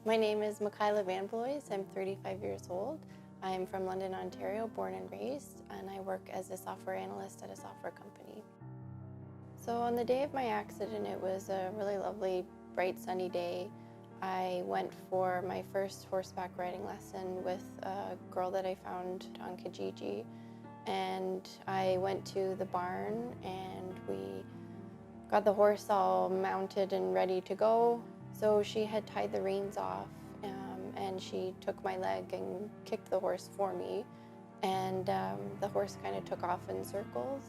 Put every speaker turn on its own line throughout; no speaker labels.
My name is Michaela. I'm 35 years old. I'm from London, Ontario, born and raised, and I work as a software analyst at a software company. So on the day of my accident, it was a really lovely, bright, sunny day. I went for my first horseback riding lesson with a girl that I found on Kijiji, and I went to the barn and we got the horse all mounted and ready to go. So she had tied the reins off, and she took my leg and kicked the horse for me. And the horse kind of took off in circles.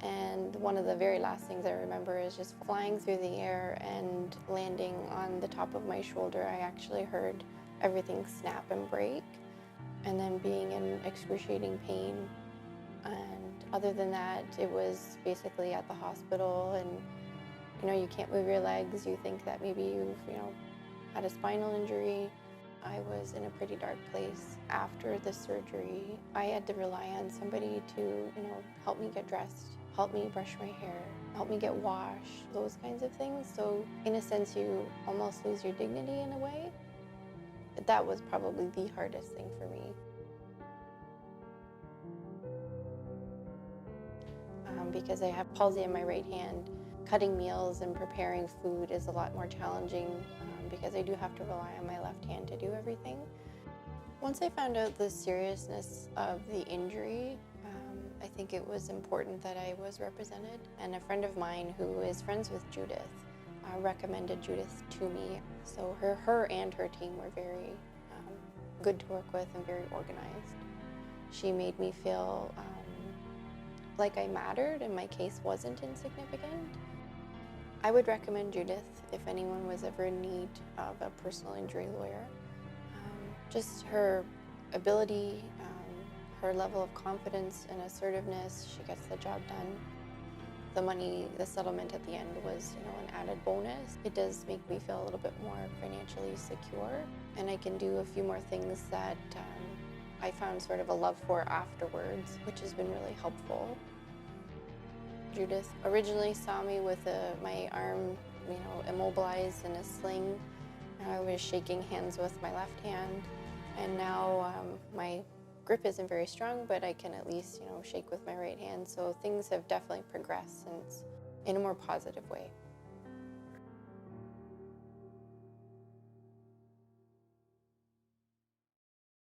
And one of the very last things I remember is just flying through the air and landing on the top of my shoulder. I actually heard everything snap and break, and then being in excruciating pain. And other than that, it was basically at the hospital, and you can't move your legs. You think that maybe you've had a spinal injury. I was in a pretty dark place after the surgery. I had to rely on somebody to, help me get dressed, help me brush my hair, help me get washed, those kinds of things. So in a sense, you almost lose your dignity in a way. But that was probably the hardest thing for me. Because I have palsy in my right hand, cutting meals and preparing food is a lot more challenging because I do have to rely on my left hand to do everything. Once I found out the seriousness of the injury, I think it was important that I was represented. And a friend of mine who is friends with Judith recommended Judith to me. So her and her team were very good to work with and very organized. She made me feel like I mattered and my case wasn't insignificant. I would recommend Judith if anyone was ever in need of a personal injury lawyer. Just her ability, her level of confidence and assertiveness, she gets the job done. The money, the settlement at the end was, an added bonus. It does make me feel a little bit more financially secure, and I can do a few more things that I found sort of a love for afterwards, which has been really helpful. Judith originally saw me with my arm, immobilized in a sling. I was shaking hands with my left hand, and now my grip isn't very strong, but I can at least, shake with my right hand. So things have definitely progressed since in a more positive way.